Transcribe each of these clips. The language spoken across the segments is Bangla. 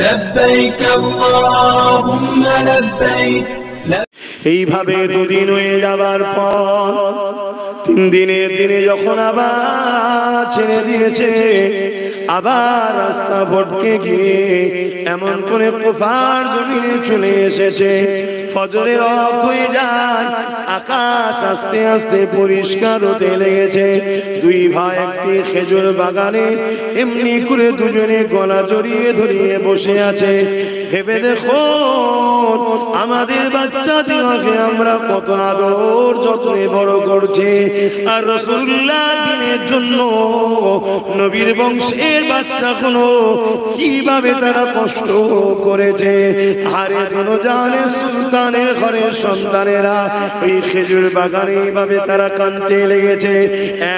لبيك اللهم لبيك এইভাবে দুদিন হয়ে যাবার পর তিন দিনের দিনে যখন আবার ছেড়ে দিয়েছে, আবার রাস্তা ভটকে গিয়ে এমন করে কুফার জমিনে চলে এসেছে। ফজরের রব হয়ে যায়, আকাশ আস্তে আস্তে পরিষ্কার হতে লেগেছে। দুই ভাই একটি খেজুর বাগানে এমনি করে দুজনে গলা জড়িয়ে ধরিয়ে বসে আছে। ভেবে দেখো আমাদের বাচ্চাদেরকে আমরা কত আদর যত্নে বড় করছি, আর রাসূলুল্লাহ দিনের জন্য নবীর বংশের বাচ্চাগুলো কিভাবে তারা কষ্ট করেছে। আরে দুজাহানের সুলতানের ঘরের সন্তানেরা এই খেজুর বাগানে এইভাবে তারা কাঁদতে লেগেছে।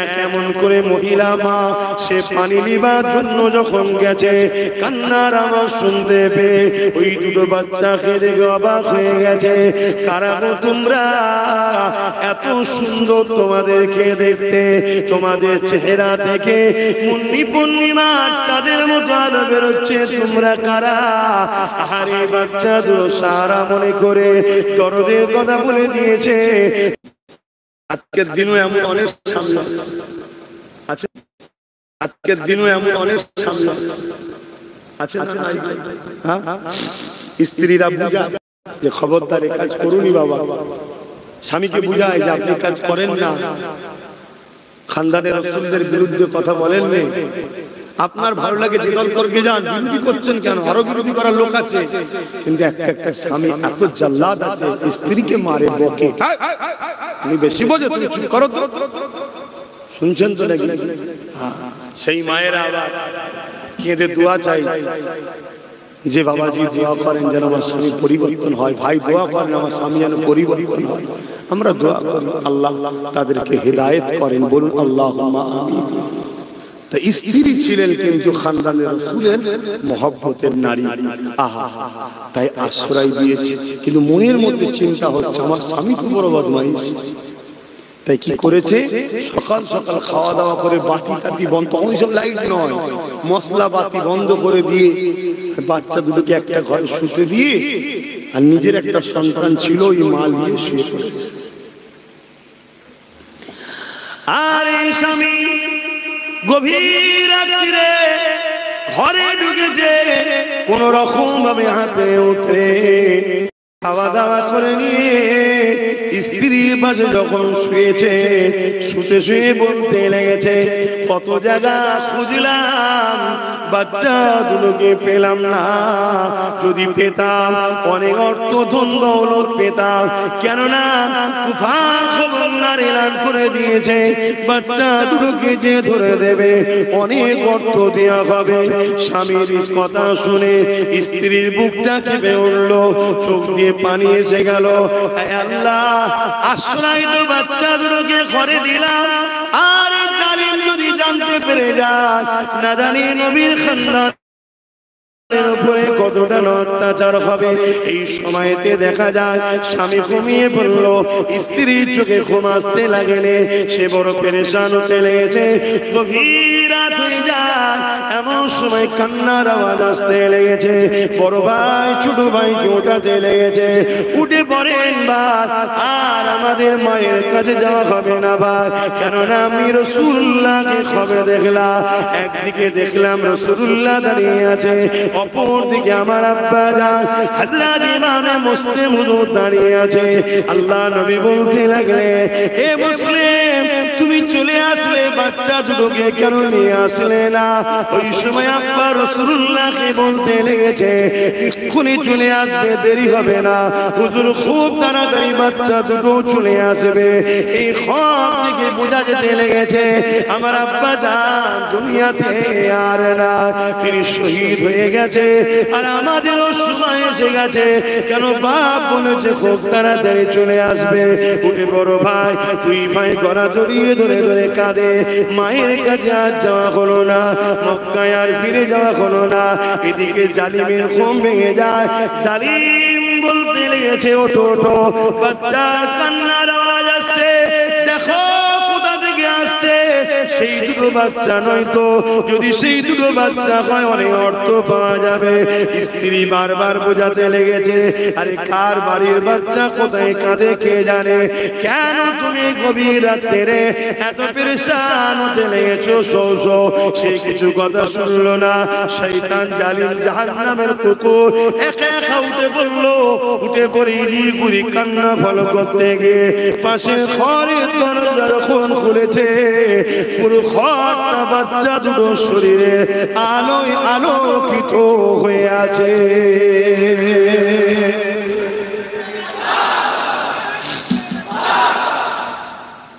এক এমন করে মহিলা মা, সে পানি নিবার জন্য যখন গেছে, কান্নার আওয়াজ শুনতে পেয়ে ওই দুটো বাচ্চাকে দেখে অবাক হয়ে গেছে। কারা গো তোমরা? এত সুন্দর তোমাদেরকে দেখতে, তোমাদের চেহারা থেকে মুন্নি পূর্ণিমার চাঁদের মতো আলো বেরোচ্ছে, তোমরা কারা? আরে বাচ্চা দুটো সারা মনে করে দরদের কথা বলে দিয়েছে। আজকের দিনও এমন অনেক সামনে আছে, আজকের দিনও এমন অনেক সামনে আছে না নাই? স্ত্রীরা বুঝায় যে খবরদার এই কাজ করুনি বাবা, স্বামীকে বুঝায় যে আপনি কাজ করেন না, খানদানের রাসূলদের বিরুদ্ধে কথা বলেন না, আপনার ভালো লাগে যে দল করকে যান, বিরোধী করছেন কেন? আরো বিরোধী করার লোক আছে, কিন্তু একটা একটা স্বামী এত জাল্লাদ আছে, স্ত্রীকে মারে বকে। তুমি বেশি বোঝো, তুমি চুপ করো তো। শুনছেন তো নাকি? সেই মায়েরা আবার কেঁদে দোয়া চাই যে বাবাজি দোয়া করেন যেন আমার স্বামী পরিবর্তন হয়, ভাই দোয়া করেন আমার স্বামী যেন পরিবর্তন হয়। আমরা দোয়া করি আল্লাহ তাদেরকে হেদায়েত করেন, বলুন আল্লাহুম্মা আমিন। তা স্ত্রী ছিলেন কিন্তু খানদানের রাসূলের মহব্বতের নারী। আহা, তাই আশ্রয় দিয়েছে, কিন্তু মনের মধ্যে চিন্তা হচ্ছে আমার স্বামী তো বড় বদমাইশ। তাই কি করেছে? সকাল সকাল খাওয়া দাওয়া করে বাতি টাতি বন্ধ, ওইসব লাইট নয়, মশলা বাতি বন্ধ করে দিয়ে বাচ্চা দুটোকে একটা ঘরে শুতে দিয়ে, আর নিজের একটা সন্তান ছিল ওই মাল দিয়ে শুয়ে পড়েছে। আর এই স্বামী গভীর রাত্রে ঘরে ঢুকেছে, কোন রকম ভাবে হাতে উঠে খাওয়া দাওয়া করে নিয়ে স্ত্রীর পাশে যখন শুয়েছে, শুতে শুয়ে বলতে লেগেছে, কত জায়গা খুঁজলাম বাচ্চা দুটোকে পেলাম না, যদি পেতাম অনেক অর্থ ধন দৌলত পেতাম, কেননা কুফার খবরদার এলান করে দিয়েছে বাচ্চা দুটোকে যে ধরে দেবে অনেক অর্থ দেওয়া হবে। স্বামীর কথা শুনে স্ত্রীর বুকটা কেঁপে উঠল, চোখ দিয়ে পানি এসে গেল। আল্লাহ, আশ্রয় তো বাচ্চা দুটোকে ঘরে দিলাম, আর জালিম যদি জানতে পেরে যায়, না জানি নবীর খানদানের উপরে কতটা অত্যাচার হবে। এই সময়তে দেখা যায় স্বামী ঘুমিয়ে পড়ল, স্ত্রীর চোখে ঘুম আসতে লাগেনি, সে বড় পেরেশান হতে লেগেছে। গভীর রাত হয়ে যায়, এমন সময় কান্নার আওয়াজ আসতে লেগেছে। বড় ভাই ছোট ভাইকে ওঠাতে লেগেছে, উঠে পড়েন ভাই, আর আমাদের মায়ের কাছে যাওয়া হবে না ভাই, কেননা আমি রাসূলুল্লাহকে খবর দেখলাম, একদিকে দেখলাম রাসূলুল্লাহ দাঁড়িয়ে আছে, অপর দিকে আমার আব্বা জান হযরত ইমামে মুসলিম হুজুর দাঁড়িয়ে আছে। আল্লাহ নবী বলতে লাগলে, এ মুসলিম তুমি চলে আসলে, বাচ্চা দুটোকে কেন নিয়ে আসলে না? ওই সময় আব্বা রাসূলুল্লাহকে বলতে লেগেছে, এক্ষুনি চলে আসবে, দেরি হবে না হুজুর, খুব তাড়াতাড়ি বাচ্চা দুটো চলে আসবে। এই খবর থেকে বোঝা যেতে লেগেছে আমার আব্বা জান দুনিয়াতে আর না, তিনি শহীদ হয়ে গেছে, আর আমাদেরও সময় এসে গেছে। কেন বাপ বলেছে খুব তাড়াতাড়ি চলে আসবে। উঠে বড় ভাই দুই ভাই গলা জড়িয়ে ধরে ধরে কাঁদে, মায়ের কাছে আর যাওয়া হলো না, মক্কায় আর ফিরে যাওয়া হলো না। এদিকে জালিমের ঘুম ভেঙে যায়, জালিম বলতে লেগেছে, ওঠো ওঠো, বাচ্চার কান্নার আওয়াজ আসছে, দেখো কোথা থেকে আসছে। সেই দুটো বাচ্চা নয় তো, যদি সেই দুটো বাচ্চা হয় অনেক অর্থ পাওয়া যাবে। স্ত্রী বারবার বোঝাতে লেগেছে, আরে কার বাড়ির বাচ্চা কোথায় কাঁদে কে জানে, কেন তুমি গভীর রাত্রে এত পেরেশান হতে লেগেছো? শোষো। সে কিছু কথা শুনলো না। শয়তান জালিম জাহান্নামের কুকুর একা একা উঠে পড়লো। উঠে পড়ে ইরি কান্না ফল করতে গিয়ে পাশে ঘরের দরজা যখন খুলেছে, পুরো ঘরটা বাচ্চা দুটো শরীরে আলোয় আলোকিত হয়ে আছে।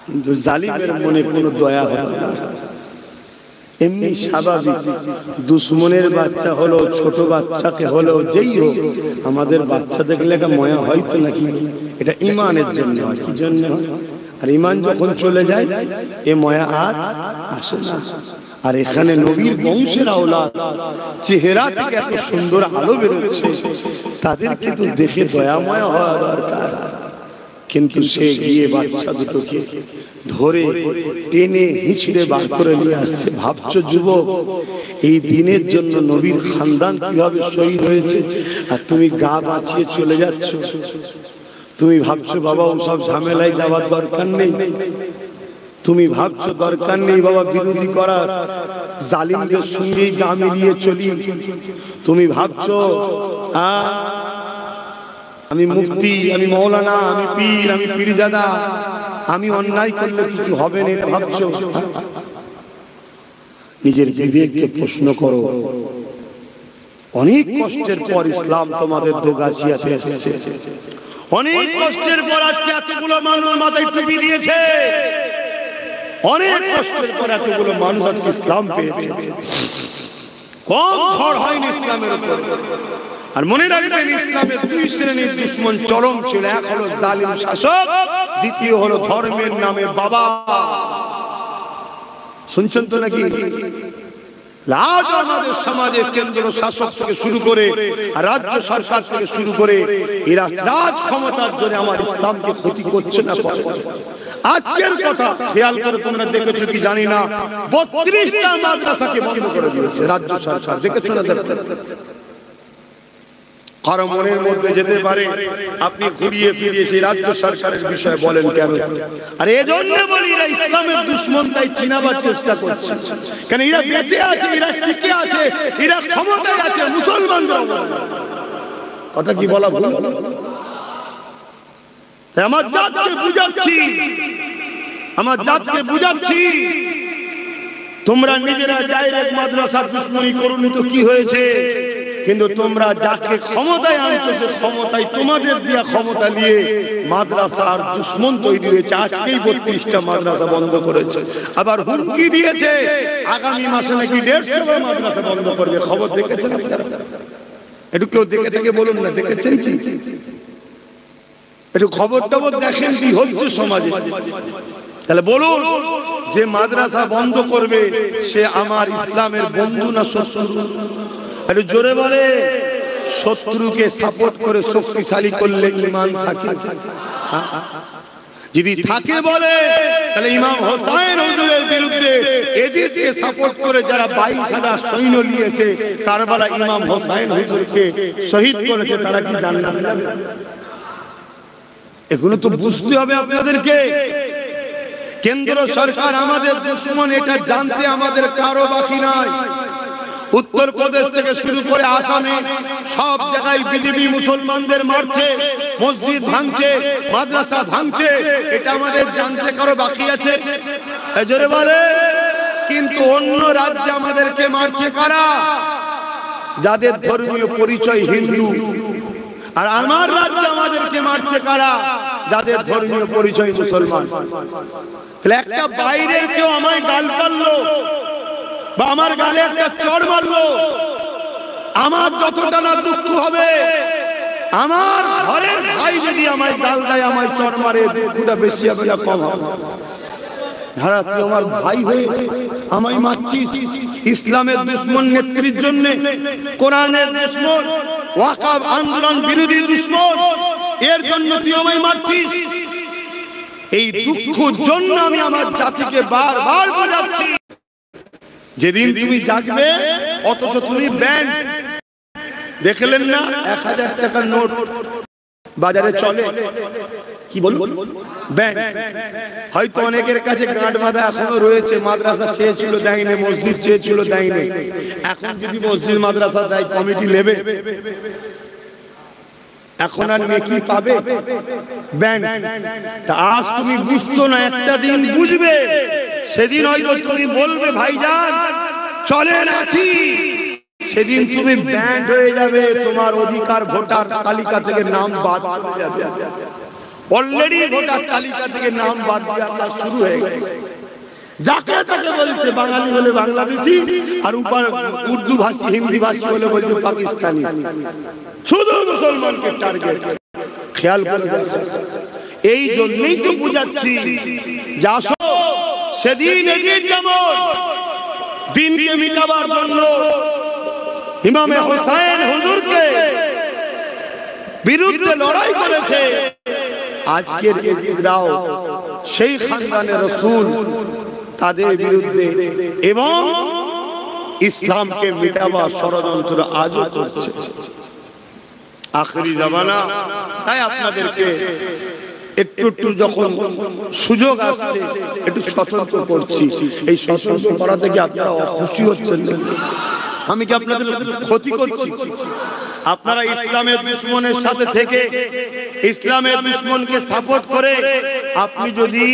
কিন্তু জালিমের মনে কোনো দয়া হলো না। এমনি স্বাভাবিক, দুশ্মনের বাচ্চা হলো, ছোট বাচ্চাকে হলো, যেই হোক, আমাদের বাচ্চা দেখলে ময়া হয়তো নাকি? এটা ইমানের জন্য হয়। কি জন্য? আর ইমান যখন চলে যায় এ ময়া আর আসে না। আর এখানে নবীর বংশের আওলাদ, চেহারা থেকে এত সুন্দর আলো বেরোচ্ছে, তাদের কিন্তু দেখে দয়াময় হওয়া দরকার। কিন্তু সে গিয়ে বাচ্চা দুটোকে ধরে টেনে হিঁচড়ে বার করে নিয়ে আসছে। ভাবছো যুবক, এই দিনের জন্য নবীর খানদান কিভাবে শহীদ হয়েছে, আর তুমি গা বাঁচিয়ে চলে যাচ্ছ। তুমি ভাবছো বাবা ওসব ঝামেলায় যাওয়ার দরকার নেই। তুমি ভাবছো দরকার নেই বাবা বিরোধী করার, জালিমদের সঙ্গেই গা মিলিয়ে চলি। তুমি ভাবছো আমি মুফতি, আমি মৌলানা, আমি পীর, আমি পীরজাদা, আমি অন্যায় করলে কিছু হবে না, এটা ভাবছো? নিজের বিবেককে প্রশ্ন করো। অনেক কষ্টের পর ইসলাম তোমাদের দোগাছিয়াতে এসেছে। অনেক কষ্টের পর আজকে এতগুলো মানুষ মাথায় টুপি দিয়েছে। অনেক কষ্টের পর এতগুলো মানুষ আজকে ইসলাম পেয়েছে। কম ঝড় হয়নি ইসলামের উপর। আর মনে রাখবেন, ইসলামের দুই শ্রেণীর দুশ্মন চরম ছিল। এক হলো জালিম শাসক, দ্বিতীয় হলো ধর্মের নামে বাবা। শুনছেন তো নাকি? আজ আমাদের সমাজে কেন্দ্র শাসক থেকে শুরু করে রাজ্য সরকার থেকে শুরু করে এরা রাজ ক্ষমতার জন্য আমার ইসলামকে ক্ষতি করছে না। আজকের কথা খেয়াল করে তোমরা দেখেছো কি জানি না, 32টা মাদ্রাসাকে বন্ধ করে দিয়েছে রাজ্য সরকার। দেখেছো না? কারো মনের মধ্যে যেতে পারে আপনি ঘুরিয়ে ফিরিয়ে সেই রাজ্য সরকারের বিষয়ে বলেন কেন? আর এজন্য বলি এরা ইসলামের দুশমন, তাই চিনাবার চেষ্টা করছে। কেন এরা বেঁচে আছে, এরা টিকে আছে, এরা ক্ষমতায় আছে, মুসলমানদের কথা কি বলা ভালো? আমার জাতকে বুঝাচ্ছি, আমার জাতকে বুঝাচ্ছি, তোমরা নিজেরা ডাইরেক্ট মাদ্রাসার দুশমনি করুনি তো কি হয়েছে? কিন্তু তোমরা যাকে ক্ষমতায় আনছো, সে ক্ষমতায় তোমাদের দিয়া ক্ষমতা নিয়ে মাদ্রাসার দুশ্মন তৈরি হয়েছে। আজকেই 32টা মাদ্রাসা বন্ধ করেছে, আবার হুমকি দিয়েছে আগামী মাসে নাকি 150 মাদ্রাসা বন্ধ করবে। খবর দেখেছেন আপনারা? একটু কেউ দেখে থেকে বলুন না, দেখেছেন কি? একটু খবর টবর দেখেন কি হচ্ছে সমাজে। তাহলে বলুন, যে মাদ্রাসা বন্ধ করবে সে আমার ইসলামের বন্ধু না শত্রু? একটু জোরে বলে। শত্রুকে সাপোর্ট করে শক্তিশালী করলে ঈমান থাকে? যদি থাকে বলে, তাহলে ইমাম হোসেন হুজুরের বিরুদ্ধে এজিদকে সাপোর্ট করে যারা 22,000 সৈন্য নিয়েছে কারবালা ইমাম হোসেন হুজুরকে শহীদ করেছে, তারা কি জান্নাতে যাবে? এগুলো তো বুঝতে হবে আপনাদেরকে। কেন্দ্র সরকার আমাদের দুশমন, এটা জানতে আমাদের কারো বাকি নাই। উত্তরপ্রদেশ থেকে শুরু করে আসামে সব জায়গায় বিজেপি মুসলমানদের মারছে, মসজিদ ভাঙছে, মাদ্রাসা ভাঙছে, এটা আমাদের জানতে কারো বাকি আছে? জোরে বলে। কিন্তু অন্য রাজ্যে আমাদেরকে মারছে কারা? যাদের ধর্মীয় পরিচয় হিন্দু। আর আমার রাজ্যে আমাদেরকে মারছে কারা? যাদের ধর্মীয় পরিচয় মুসলমান। তাহলে একটা বাইরের কেউ আমায় গাল পারলো বা আমার গালে একটা চড় মারলো, আমার যতটা না দুঃখ হবে, আমার ঘরের ভাই যদি আমায় গাল দেয়, আমায় চড় মারে, দুঃখটা বেশি হবে না কম হবে? ধারা তুই আমার ভাই হয়ে আমায় মারছিস, ইসলামের দুশমন নেত্রীর জন্য, কোরআনের দুশমন, ওয়াকফ আন্দোলন বিরোধী দুশমন, এর জন্য তুই আমায় মারছিস? এই দুঃখের জন্য আমি আমার জাতিকে বারবার বোঝাচ্ছি, যেদিন তুমি জাগবে অথচ তুমি ব্যাংক দেখলেন না 1000 টাকার নোট বাজারে চলে, কি বলবো ব্যাংক, হয়তো অনেকের কাছে গাঁট বাঁধা এখনো রয়েছে, মাদ্রাসা চেয়েছিল দেয়নি, মসজিদ চেয়েছিল দেয়নি, এখন যদি মসজিদ মাদ্রাসা দেয় কমিটি নেবে, এখন আর নেকি পাবে ব্যাংক। তা আজ তুমি বুঝছো না, একটা দিন বুঝবে, সেদিন হয়তো তুমি বলবে ভাইজান চলেন আছি, সেদিন তুমি ব্যান্ড হয়ে যাবে, তোমার অধিকার ভোটার তালিকা থেকে নাম বাদ চলে যাবে। অলরেডি ভোটার তালিকা থেকে নাম বাদ দেওয়ার কাজ শুরু হয়ে গেছে। যাকে তাকে বলছে বাঙালি হলে বাংলাদেশি, আর উপর উর্দু ভাষী হিন্দি ভাষী বলে বলছে পাকিস্তানি, শুধু মুসলমানকে টার্গেট। খেয়াল করে দেখো, এই জন্যই তো বুঝাচ্ছি, যাসো সেদিন এদিন যেমন দিনকে মিটাবার জন্য ইমামে হোসেন হুজুরকে বিরুদ্ধে লড়াই করেছে, আজকের এজিদরাও সেই খানদানের রাসূল তাদের বিরুদ্ধে এবং ইসলামকে মিটাবার ষড়যন্ত্র আজও করছে। আখেরি জামানা, তাই আপনাদেরকে একটু যখন সুযোগ আসছে একটু সতর্ক করছি। এই সতর্ক করা থেকে আপনারা অখুশি হচ্ছেন, আমি কি আপনাদের ক্ষতি করছি? আপনারা ইসলামের দুশমনের সাথে থেকে ইসলামের দুশমনকে সাপোর্ট করে আপনি যদি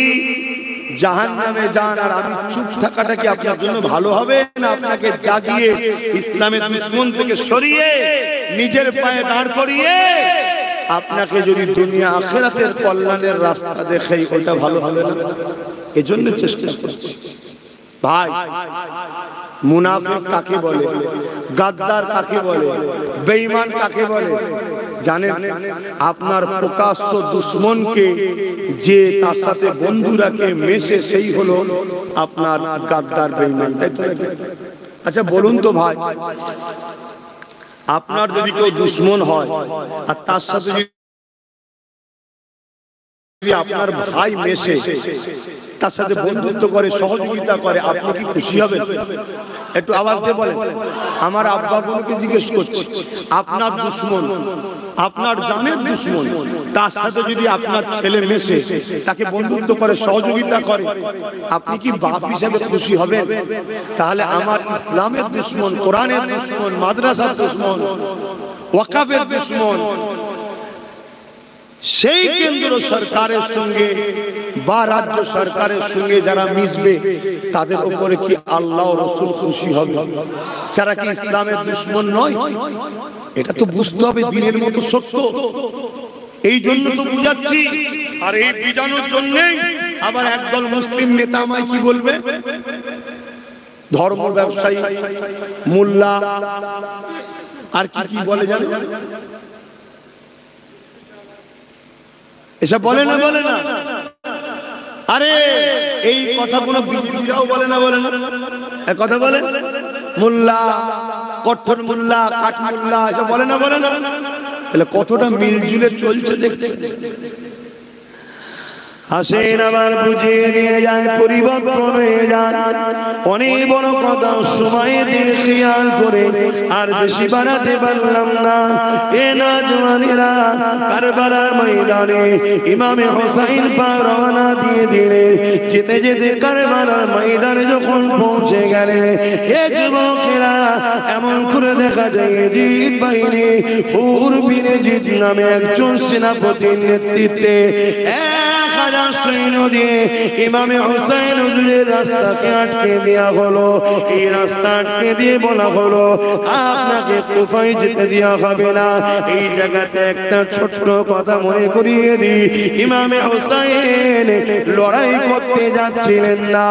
জাহান্নামে যান, আর আমি চুপ থাকাটা কি আপনার জন্য ভালো হবে না? আপনাকে জাগিয়ে ইসলামের দুশমন থেকে সরিয়ে নিজের পায়ে দাঁড় করিয়ে আপনাকে যদি দুনিয়া আখিরাতের কল্যাণের রাস্তা দেখাই, ওটা ভালো হবে না? এজন্য চেষ্টা করছি ভাই। মুনাফিক কাকে বলে, গাদ্দার কাকে বলে, বেঈমান কাকে বলে জানেন? আপনার প্রকাশ্য দুশমনকে যে তার সাথে বন্ধু রাখে মেশে, সেই হলো আপনার গাদ্দার বেঈমান, তাই তো? আচ্ছা বলুন তো ভাই, আপনার যদি কেউ দুশমন হয় আর তার সাথে যদি আপনার ভাই মেশে, তার সাথে বন্ধুত্ব করে, সহযোগিতা করে, আপনি কি খুশি হবেন? একটু আওয়াজ দিয়ে বলেন। আমার আব্বাগুলোকে জিজ্ঞেস করছি, আপনার দুশমন, আপনার জানের দুশমন, তার সাথে যদি আপনার ছেলে মেশে, তাকে বন্ধুত্ব করে, সহযোগিতা করে, আপনি কি বাপ হিসেবে খুশি হবেন? তাহলে আমার ইসলামের দুশমন, কোরআনের দুশমন, মাদ্রাসার দুশমন, ওয়াকাফের দুশমন, সেই কেন্দ্র সরকারের সঙ্গে বা রাজ্য সরকারের সঙ্গে যারা মিশবে, তাদের উপরে কি আল্লাহ ও রাসূল খুশি হবে? যারা কি ইসলামের দুশমন নয়? এটা তো বুঝতে হবে দিনের মতো সত্য। এই জন্য তো বুঝাচ্ছি। আর এই বুঝানোর জন্যই আবার একদল মুসলিম নেতা আমায় কি বলবে, ধর্ম ব্যবসায়ী, মোল্লা, আর কি কি বলে জানেন? এসব বলে না, বলে না। আরে এই কথা কোন বিজেপিরাও বলে না, বলে না, এক কথা বলে মোল্লা, কঠোর মোল্লা, কাঠ মোল্লা, এসব বলে না, বলে না। তাহলে কতটা মিলজুলে চলছে দেখছে। আসেন আবার বুঝিয়ে দিয়ে যায়, পরিবর্তন হয়ে যায়। অনেক বড় কথা সময় দিয়ে খেয়াল করে আর বেশি বাড়াতে পারলাম না। এ নওজওয়ানেরা কারবালার ময়দানে ইমামে হোসেন পাক রওনা দিয়ে দিলে, যেতে যেতে কারবালার ময়দানে যখন পৌঁছে গেলে, এ যুবকেরা এমন করে দেখা যায় জিদ বাহিনী হুর বিন জিদ নামে একজন সেনাপতির নেতৃত্বে 1000 সৈন্য দিয়ে ইমামে হোসেন হুজুরের রাস্তাকে আটকে দেয়া হলো। এই রাস্তা আটকে দিয়ে বলা হলো, আপনাকে কুফায় যেতে দেওয়া হবে না। এই জায়গাতে একটা ছোট্ট কথা মনে করিয়ে দিই, ইমামে হোসেন লড়াই করতে যাচ্ছিলেন না,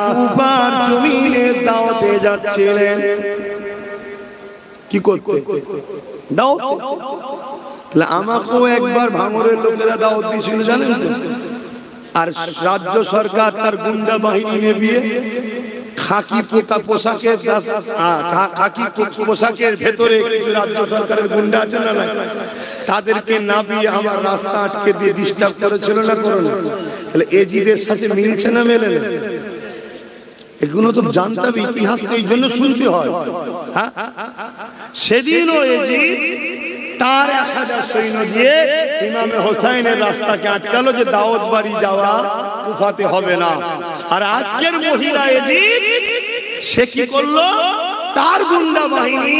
কুফার জমিনে দাওয়াতে যাচ্ছিলেন। কি করতে? দাওয়াত। তাহলে আমাকেও একবার ভাঙরের লোকেরা দাওয়াত দিয়েছিল জানেন তো? আর রাজ্য সরকার তার গুন্ডা বাহিনী নিয়ে খাকি পোশাকের খাকি পোশাকের ভেতরে কিছু রাজ্য সরকারের গুন্ডা আছে না, তাদেরকে নাবিয়ে আমার রাস্তা আটকে দিয়ে ডিস্টার্ব করেছিল না করোনা? তাহলে এজিদের সাথে মিলছে না মেলে না? এগুলো তো জানতে হবে, ইতিহাস তো এই জন্য শুনতে হয়। হ্যাঁ, সেদিনও এজিদ তার 1000 সৈন্য দিয়ে ইমামে হোসাইনের রাস্তাকে আটকালো যে দাউদ বাড়ি যাওয়া কুফাতে হবে না। আর আজকের মহিলা এজিদ সে কি করলো? তার গুন্ডা বাহিনী,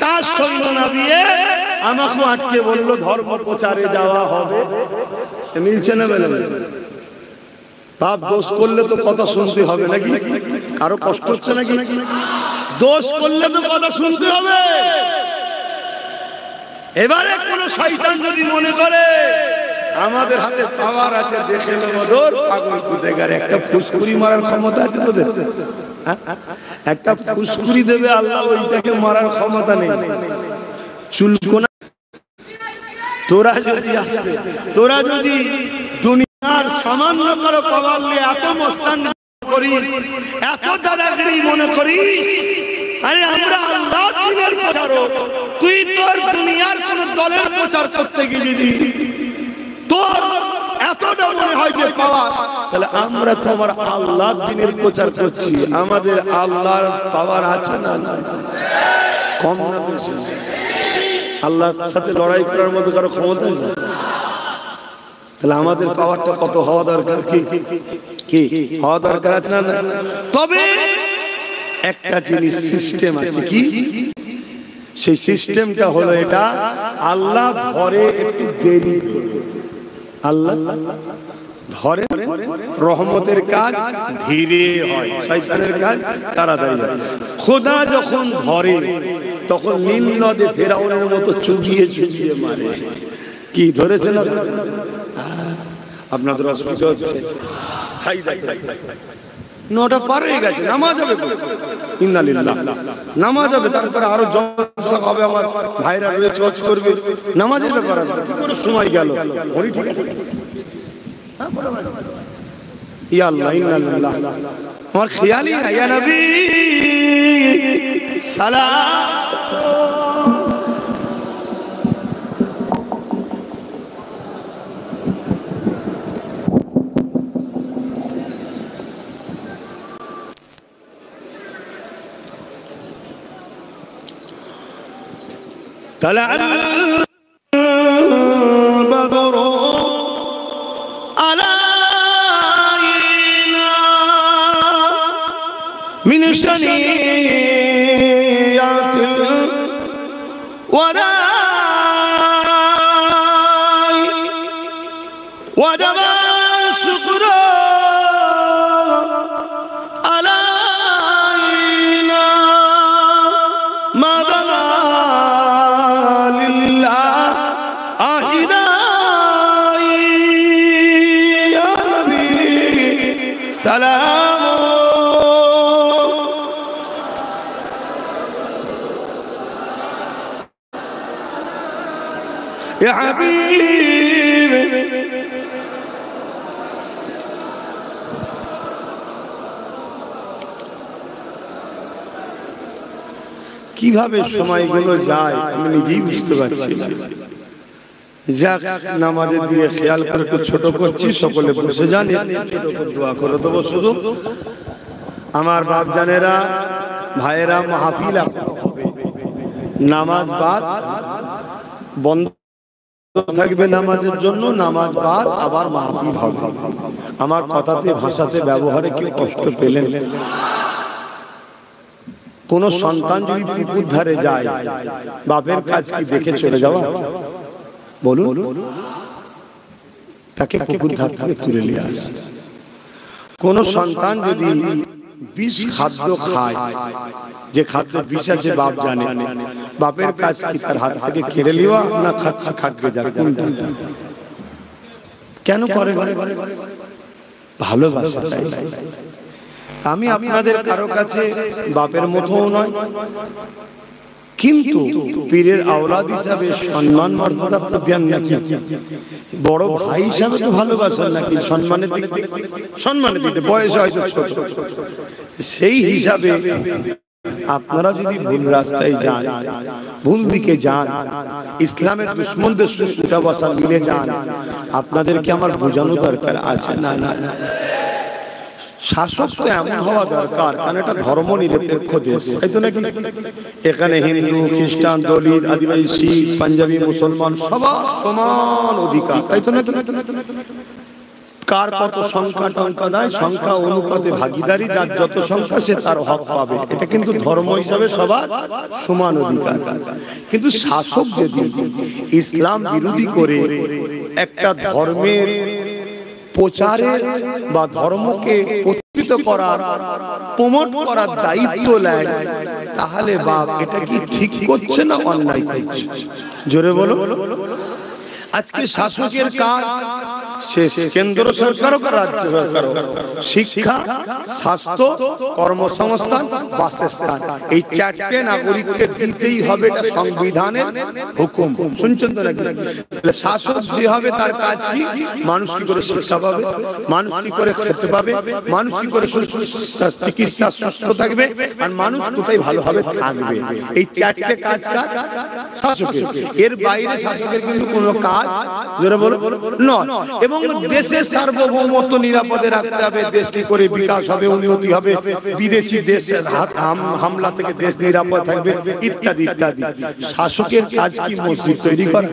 তার সৈন্য নামিয়ে আমাকে আটকে বললো ধর্ম প্রচারে যাওয়া হবে। মিলছে না বলে? বাপ দোষ করলে তো কথা শুনতে হবে নাকি? কারো কষ্ট হচ্ছে নাকি? দোষ করলে তো কথা শুনতে হবে। এবারে কোন শয়তান যদি মনে করে আমাদের হাতে পাওয়ার আছে, দেখে নেব দূর পাগল কুদেগার, একটা ফুসকুরি মারার ক্ষমতা আছে তোদের? একটা ফুসকুরি দেবে আল্লাহ, ওইটাকে মারার ক্ষমতা নেই। চুলকোনা তোরা যদি আসবে, তোরা যদি দুনিয়ার সামান্য কারো পাওয়ার নিয়ে এত মস্তান করিস, এত দাদাগিরি মনে করিস, আরে আমরা আল্লাহ দ্বীনের প্রচারক, তুই তোর দুনিয়ার কোন দলের প্রচার করতে গিয়ে যদি তোর এতটা মনে হয় যে পাওয়ার, তাহলে আমরা তো আমার আল্লাহ দ্বীনের প্রচার করছি। আমাদের আল্লাহর পাওয়ার আছে না? কম না বেশি? আল্লাহর সাথে লড়াই করার মতো কারো ক্ষমতা আছে? তাহলে আমাদের পাওয়ারটা কত হওয়া দরকার? কি হওয়া দরকার আছে না? তবে একটা জিনিস সিস্টেম আছে। কি সেই সিস্টেমটা? হলো এটা, আল্লাহ ধরে একটু দেরি, আল্লাহ ধরে রহমতের কাজ ধীরে হয়, শয়তানের কাজ তাড়াতাড়ি হয়। খোদা যখন ধরে তখন নীল নদে ফেরাউনের মতো চুবিয়ে চুবিয়ে মারে। কি ধরেছে না? আপনাদের অসুবিধা হচ্ছে? নটা পার হয়ে গেছে, নামাজ হবে, ইন্নালিল্লাহ নামাজ হবে, তারপরে আরো জলসা হবে, আমার ভাইরা রয়েছে ওয়াজ করবে, নামাজের ব্যাপার আছে। সময় গেল, ইয়া আল্লাহ ইন্নালিল্লাহ, আমার খেয়ালই না। ইয়া নবী সালাম। طلع البدر علينا من شنيعة الوداع وجب الشكر علينا ما بلغ سلام يا حبيبي কিভাবে সময়গুলো যায় আমি নিজেই বুঝতে পারছি না। যাক, নামাজের দিকে খেয়াল করে একটু ছোট করছি, সকলে বসে যান, ছোট করে দোয়া করে দেবো। শুধু আমার বাপ জানেরা, ভাইয়েরা, মাহফিল হবে, নামাজ বাদ বন্ধ থাকবে নামাজের জন্য, নামাজ বাদ আবার মাহফিল হবে। আমার কথাতে ভাষাতে ব্যবহারে কেউ কষ্ট পেলেন? কোন সন্তান যদি পুকুর ধারে যায়, বাপের কাজ কি দেখে চলে যাওয়া? বলুন, তাকে পুকুর ধার থেকে তুলে নিয়ে আসে। কোন সন্তান যদি বিষ খাদ্য খায়, যে খাদ্য বিষ আছে বাপ জানে, বাপের কাজ কি তার হাত থেকে কেড়ে নেওয়া না খাচ্ছে খাদ্য যা? কোনটা? কেন করে? ভালোবাসা। আমি আপনাদের কারো কাছে বাপের মতো নয়, কিন্তু পীরের আওলাদ হিসাবে সম্মান মর্যাদা তো দেন নাকি? বড় ভাই হিসাবে তো ভালোবাসেন নাকি? সম্মানের দিক থেকে, সম্মানের দিক থেকে বয়স হয়তো ছোট, সেই হিসাবে আপনারা যদি ভুল রাস্তায় যান, ভুল দিকে যান, ইসলামের দুশমনদের সঙ্গে উঠা বসা মিলে যান, আপনাদেরকে আমার বোঝানো দরকার আছে না? না, শাসক তো এমন হওয়া দরকার, কারণ এটা ধর্ম নিরপেক্ষ দেশ, তাই তো নাকি? এখানে হিন্দু, খ্রিস্টান, দলিত, আদিবাসী, শিখ, পাঞ্জাবি, মুসলমান সবার সমান অধিকার, তাই তো নাকি? কার কত সংখ্যা টঙ্কা দেয়, সংখ্যা অনুপাতে ভাগিদারি, যার যত সংখ্যা সে তার হক পাবে, এটা কিন্তু ধর্ম হিসাবে সবার সমান অধিকার। কিন্তু শাসক যদি ইসলাম বিরোধী করে একটা ধর্মের প্রচারের বা ধর্মকে প্রতিষ্ঠিত করার, প্রমোট করার দায়িত্ব নেয়, তাহলে বাপ এটা কি ঠিক করছে না অন্যায় করছে? জোরে বলো। আজকে শাসকের কাজ, সে কেন্দ্র সরকার হোক রাজ্য সরকার হোক, শিক্ষা, স্বাস্থ্য, কর্মসংস্থান, বাসস্থান, এই চারটে নাগরিককে দিতেই হবে, এটা সংবিধানের হুকুম। শুনছেন তো নাকি? শাসক যে হবে তার কাজ কি? মানুষ কি করে শিক্ষা পাবে, মানুষ কি করে খেতে পাবে, মানুষ কি করে চিকিৎসা সুস্থ থাকবে, আর মানুষ কোথায় ভালোভাবে থাকবে, এই চারটে কাজ শাসকের। এর বাইরে শাসকের কিন্তু কোনো কাজ নয়। এবং দেশের সার্বভৌমত্ব নিরাপদে রাখতে হবে, দেশ কি করে বিকাশ হবে, উন্নতি হবে, বিদেশি দেশের হামলা থেকে দেশ নিরাপদ থাকবে, ইত্যাদি ইত্যাদি। শাসকের কাজ কি মসজিদ তৈরি করা?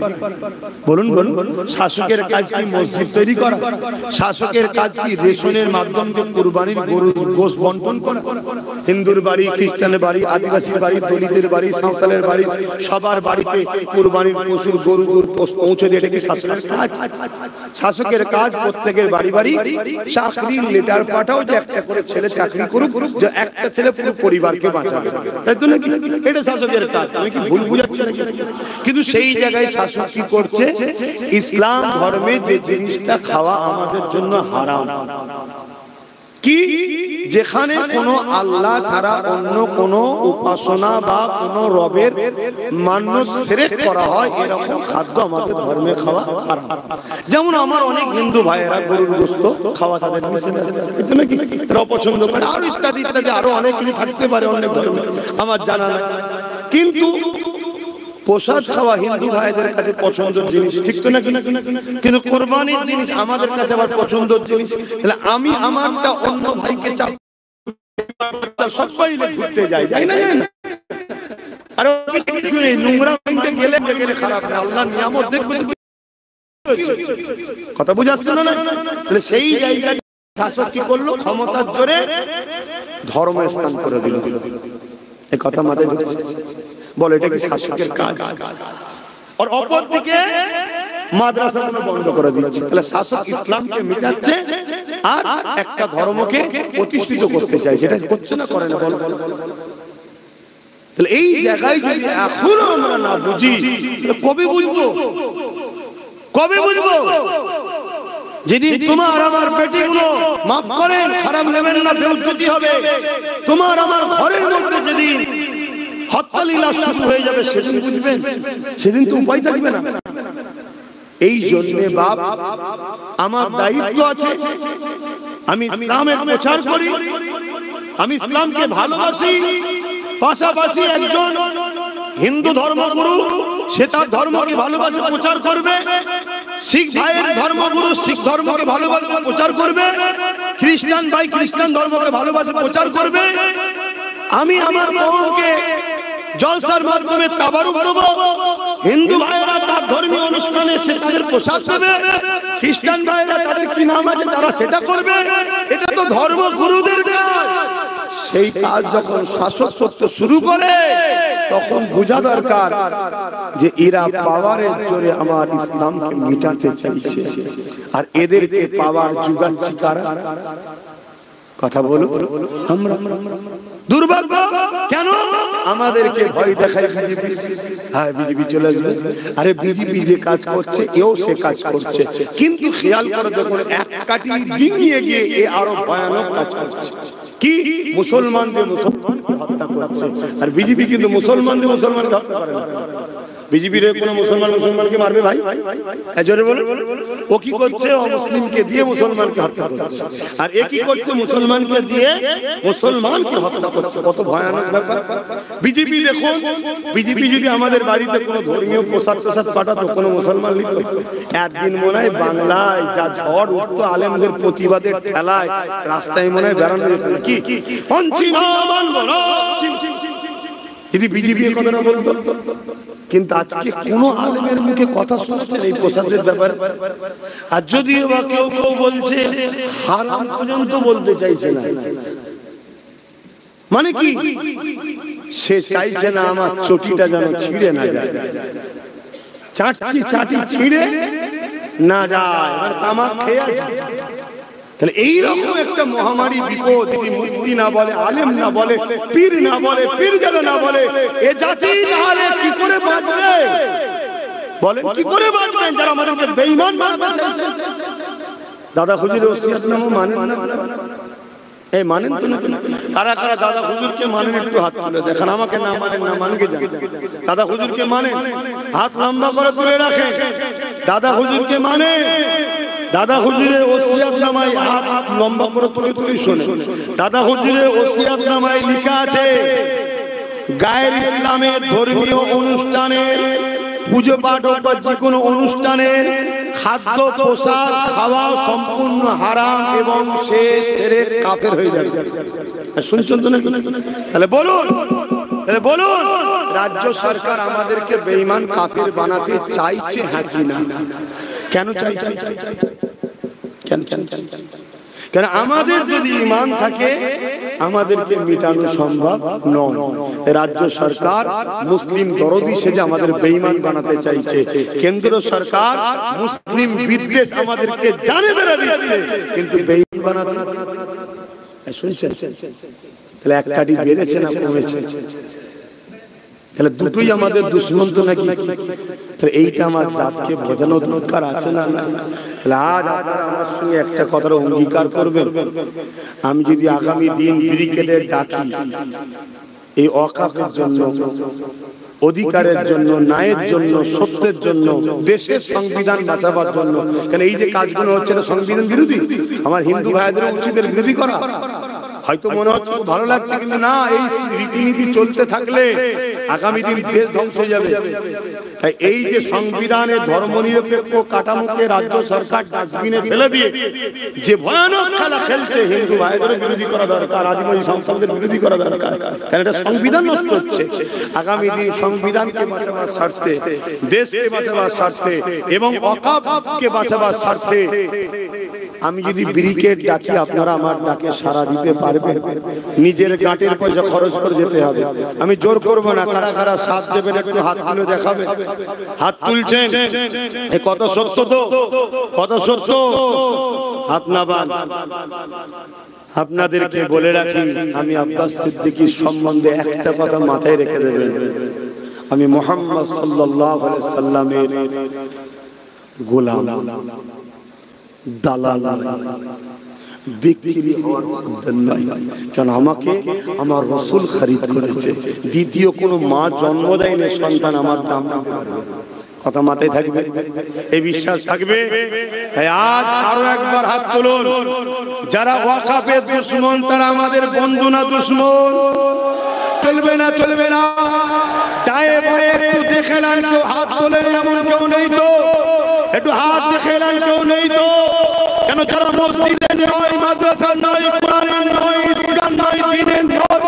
বলুন বলুন। শাসকের কাজ কি মসজিদ তৈরি করা? শাসকের কাজ কি রেশনের মাধ্যমে কুরবানির গরুর গোশত বন্টন করা? হিন্দুর বাড়ি, খ্রিস্টানের বাড়ি, আদিবাসীর বাড়ি, দলিতের বাড়ি, সাঁওতালের বাড়ি, সবার বাড়িতে কুরবানির পশুর গরু পৌঁছে দিয়ে, এটা কি শাসকের কাজ? শাসকের কাজ প্রত্যেকের বাড়ি বাড়ি চাকরির লেটার পাঠাও, যে একটা করে ছেলে চাকরি করুক, যে একটা ছেলে পুরো পরিবারকে বাঁচাবে, তাই তো নাকি? এটা শাসকের কাজ। আমি কি ভুল বুঝাচ্ছি? কিন্তু সেই জায়গায় শাসক কি করছে? ইসলাম ধর্মে যে জিনিসটা খাওয়া আমাদের জন্য হারাম, কি যেখানে কোনো আল্লাহ ছাড়া অন্য কোনো উপাসনা বা কোনো রবের মান্য শিরক করা হয়, এরকম খাদ্য আমাদের ধর্মে খাওয়া হারাম। যেমন আমার অনেক হিন্দু ভাইয়েরা গরুর গোশত খাওয়া তাদের নিষেধ আছে, কিন্তু নাকি এরা অপছন্দ করে, আরো ইত্যাদি ইত্যাদি, আরো অনেক কিছু থাকতে পারে অনেক ধর্মে, আমার জানা নাই। কিন্তু প্রসাদ খাওয়া হিন্দু ভাইদের কাছে পছন্দের জিনিস, ঠিক তো নাকি? কিন্তু কোরবানির জিনিস আমাদের কাছে আবার পছন্দের জিনিস। তাহলে আমি আমারটা অন্য ভাইকে চাপ সবাই ঘুরতে যাই, যাই না? আর কিছু নেই, নোংরা গেলে গেলে খারাপ না, আল্লাহ নিয়ামত দেখবে। কথা বুঝাচ্ছে না? তাহলে সেই জায়গায় শাসক কি করলো? ক্ষমতার জোরে ধর্ম স্থান করে দিল। এই কথা মাথায় ঢুকছে? বলে এটা কি শাসকের কাজ? আর অপরদিকে মাদ্রাসাগুলো বন্ধ করে দিচ্ছে। তাহলে শাসক ইসলামকে মিটাচ্ছে আর একটা ধর্মকে প্রতিষ্ঠিত করতে চায়, যেটা করছে না, করে না। বল। তাহলে এই জায়গায় যদি এখনো আমরা না বুঝি, তাহলে কবে বুঝবো? কবে বুঝবো? যেদিন তোমার আমার পেটিগুলো, মাফ করেন, খারাপ নেবেন না, বেউজ্জতি হবে, তোমার আমার ঘরের মধ্যে যেদিন হত্যালীলা শুরু হয়ে যাবে, সেদিন বুঝবেন। সেদিন তো উপায় থাকবে না। এই জন্যে বাপ, আমার দায়িত্ব আছে, আমি ইসলামের প্রচার করি, আমি ইসলামকে ভালোবাসি, পাশাপাশি একজন হিন্দু ধর্মগুরু সে তার ধর্মকে ভালোবাসে, প্রচার করবে। শিখ ভাইয়ের ধর্মগুরু শিখ ধর্মকে ভালোবাসে, প্রচার করবে। খ্রিস্টান ভাই খ্রিস্টান ধর্মকে ভালোবাসে, প্রচার করবে। আমি আমার কওমকে জলসার মাধ্যমে তাবারুক দেব। হিন্দু ভাইয়েরা তার ধর্মীয় অনুষ্ঠানে সে তাদের প্রসাদ দেবে, খ্রিস্টান ভাইয়েরা তাদের কি নাম আছে তারা সেটা করবে। এটা তো ধর্মগুরুদের কাজ। সেই কাজ যখন শাসক করতে শুরু করে, তখন বোঝা দরকার যে এরা পাওয়ারের জোরে আমার ইসলামকে মিটাতে চাইছে, আর এদেরকে পাওয়ার জুগাচ্ছি কারা? কথা বলো। আমরা দুর্ভাগ্য কেন? আমাদেরকে ভয় দেখায় বিজেপি। হ্যাঁ, বিজেপি চলে আসবে। আরে বিজেপি যে কাজ করছে, এও সে কাজ করছে, কিন্তু খেয়াল করে দেখুন, এক কাটি ডিঙিয়ে গিয়ে এ আরো ভয়ানক কাজ করছে। কি? মুসলমানদের মুসলমানকে হত্যা করছে। আর বিজেপি কিন্তু মুসলমানদের মুসলমানকে হত্যা করে না। বিজেপির কোনো মুসলমানকে মারবে ভাই? জোরে বলুন। ও কি করছে? অমুসলিমকে দিয়ে মুসলমানকে হত্যা করছে। আর এ কি করছে? মুসলমানকে দিয়ে মুসলমানকে হত্যা করছে। কত ভয়ানক ব্যাপার। বিজেপি দেখুন, বিজেপি যদি আমাদের বাড়িতে কোনো ধর্মীয় প্রসাদ পাঠাতো, কোনো মুসলমান লিখত, একদিন মনে হয় বাংলায় যা ঝড় উঠতো আলেমদের প্রতিবাদের ঠেলায়, রাস্তায় মনে হয় বেড়ানো যেত না। কি যদি বিজেপি কথা না বলতো। কিন্তু আজকে কোন আলেমের মুখে কথা শুনছেন এই প্রসাদের ব্যাপারে? আর যদিও বা কেউ কেউ বলছে, হারাম পর্যন্ত বলতে চাইছে না। মানে কি? সে চাইছে না আমার চটিটা যেন ছিঁড়ে না যায়, চাটি ছিঁড়ে না যায়, এবার তামাক খেয়ে যায়। তাহলে এইরকম একটা মহামারী বিপদ যদি মুফতি না বলে, আলেম না বলে, পীর না বলে, পীরজাদা না বলে, এ জাতি তাহলে কি করে বাঁচবে? বলেন কি করে বাঁচবেন যারা আমাদেরকে বেঈমান বানাতে চাইছে? দাদা হুজুরের ওসিয়তনামা মানেন না? এই মানেন তো না? কারা কারা দাদা হুজুরকে মানেন একটু হাত তুলে দেখান। আমাকে না মানেন, না মানকে যান। দাদা হুজুরকে মানেন, হাত লম্বা করে তুলে রাখেন। দাদা হুজুরকে মানে, দাদা হুজুরের ওসিয়তনামায় হাত লম্বা করে তুলে তুলে শুনে। দাদা হুজুরের ওসিয়তনামায় লেখা আছে, গায়ের ইসলামের ধর্মীয় অনুষ্ঠানের, পুজো পাঠ বা যে কোনো অনুষ্ঠানের খাদ্য পোশাক খাওয়া সম্পূর্ণ হারাম এবং সে শিরক কাফের হয়ে যাবে। শুনছেন তো না? তাহলে বলুন, রাজ্য সরকার আমাদেরকে বেঈমান কাফের বানাতে চাইছে হ্যাঁ কি না? কেন চাইছে? কেন? আমাদের যদি ঈমান থাকে আমাদেরকে মিটানো সম্ভব নয়। রাজ্য সরকার মুসলিম দরদি সেজে আমাদের বেঈমান বানাতে চাইছে। কেন্দ্র সরকার মুসলিম বিদ্বেষ আমাদেরকে জানে বেড়া দিচ্ছে, কিন্তু বেঈমান বানাতে। শুনছেন? তাহলে এক কাঠি বেড়েছে না কমেছে? তাহলে দুটোই আমাদের দুশ্মন তো নাকি? তাহলে এইটা আমার জাতকে বোঝানো দরকার আছে না? তাহলে আজ আপনারা আমার সঙ্গে একটা কথার অঙ্গীকার করবেন, আমি যদি আগামী দিন ব্রিগেডের ডাকি এই ওয়াকাফের জন্য, অধিকারের জন্য, ন্যায়ের জন্য, সত্যের জন্য, দেশের সংবিধান বাঁচাবার জন্য, কেন এই যে কাজগুলো হচ্ছে না সংবিধান বিরোধী? আমার হিন্দু ভাইদের উচিত বিরোধী করা। হয়তো মনে হচ্ছে ভালো লাগছে, কিন্তু না, এই রীতিনীতি চলতে থাকলে আগামী দিন দেশ ধ্বংস হয়ে যাবে। তাই এই যে সংবিধানের ধর্মনিরপেক্ষ কাঠামোকে রাজ্য সরকার ডাস্টবিনে ফেলে দিয়ে যে ভয়ানক খেলা খেলছে, হিন্দু ভাইদের বিরোধী করা দরকার, আদিবাসী সম্প্রদায়ের বিরোধী করা দরকার। কারণ এটা সংবিধান নষ্ট হচ্ছে। আগামী দিন সংবিধানকে বাঁচাবার স্বার্থে, দেশকে বাঁচাবার স্বার্থে এবং ওয়াকাফকে বাঁচাবার স্বার্থে আমি যদি ব্রিগেড ডাকি, আপনারা আমার ডাকে সাড়া দিতে পারবেন? নিজের গাঁটের পয়সা খরচ করে যেতে হবে। আমি জোর করব না। কারা কারা সাথ দেবেন একটু হাত তুলে দেখাবে। হাত তুলছেন? কত সত্য তো, কত সত্য। হাত নামান। আপনাদেরকে বলে রাখি, আমি আব্বাস সিদ্দিকীর সম্বন্ধে একটা কথা মাথায় রেখে দেবেন, আমি মুহাম্মদ সাল্লাল্লাহু আলাইহি সাল্লামের গোলাম, দালাল, বিক্রি হওয়ার উদ্দেশ্য নয়। কারণ আমাকে আমার রাসূল খরিদ করেছে। দ্বিতীয় কোনো মা জন্ম দেয়নি সন্তান আমার দাম। কথা মাথায় থাকবে, এই বিশ্বাস থাকবে। আজ আরো একবার হাত তুলুন। যারা ওয়াকাফের দুশমন তারা আমাদের বন্ধু না দুশমন? চলবে না, চলবে না। ডায়ে বায়ে একটু দেখে নেন, কেউ হাত তোলেন এমন কেউ নেই তো? একটু হাত দেখে নেন, কেউ নেই তো? কেন? যারা মসজিদের নয়, মাদ্রাসার নয়, কোরআনের নয়, ইসলাম নয়, দ্বীনের নয়,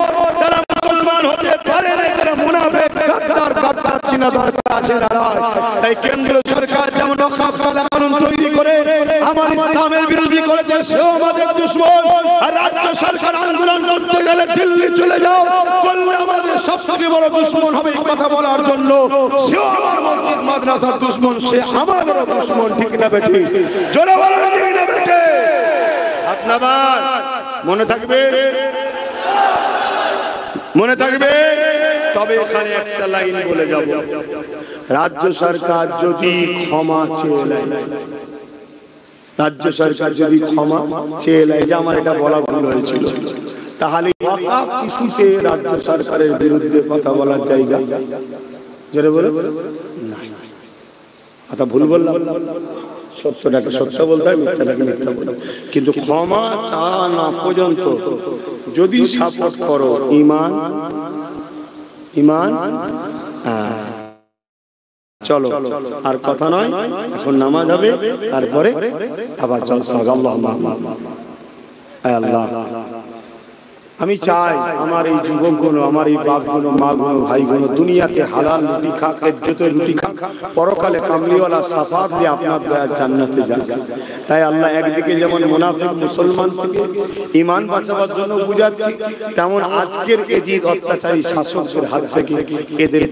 তারা মুসলমান হতে পারে না। তারা মুনাফিক, গাদ্দার, গাদ্দার চিনা দরকার আছে। তাই কেন্দ্র সরকার যেমন ওয়াকফ কানুন তৈরি করে আমার ইসলামের বিরোধী করেছে, সেও আমাদের দুশমন। আর রাজ্য সরকার আন্দোলন করতে গেলে দিল্লি চলে যাও করলে আমাদের সবথেকে বড় দুশমন হবে। এই কথা বলার জন্য সেও আমার মসজিদ মাদ্রাসার দুশমন, সে আমাদের দুশমন। ঠিক না বেটি? জোরে বলেন ঠিক না বেটি? আপনার মনে থাকবে, মনে থাকবে। তবে এখানে একটা লাইন বলে যাব, রাজ্য সরকার যদি ক্ষমা চেয়ে নেয়, রাজ্য সরকার যদি ক্ষমা চেয়ে নেয় যে আমার এটা বলা ভুল হয়েছিল, তাহলে ওয়াকফ ইস্যুতে রাজ্য সরকারের বিরুদ্ধে কথা বলার জায়গা জোরে বলে না, আচ্ছা ভুল বললাম, সত্যটাকে সত্য বলতে হয়, মিথ্যাটাকে মিথ্যা বলতে। কিন্তু ক্ষমা চা না পর্যন্ত যদি সাপোর্ট করো ঈমান, ঈমান চলো আর কথা নয়, এখন নামাজ হবে, তারপরে আবার জলসা হবে। আল্লাহ আমি চাই আমার এই যুবকগুলো, আমার এই বাপগুলো, মাগুলো, ভাইগুলো দুনিয়াতে হালাল রুটি খাক, ইজ্জতের রুটি খাক, পরকালে কামলিওয়ালা সাফাত দিয়ে আপনার দয়ার জান্নাতে যাক। তাই আল্লাহ একদিকে যেমন মুনাফিক মুসলমান থেকে ঈমান বাঁচাবার জন্য বুঝাচ্ছি, তেমন আজকের এই অত্যাচারী শাসকদের হাত থেকে এদের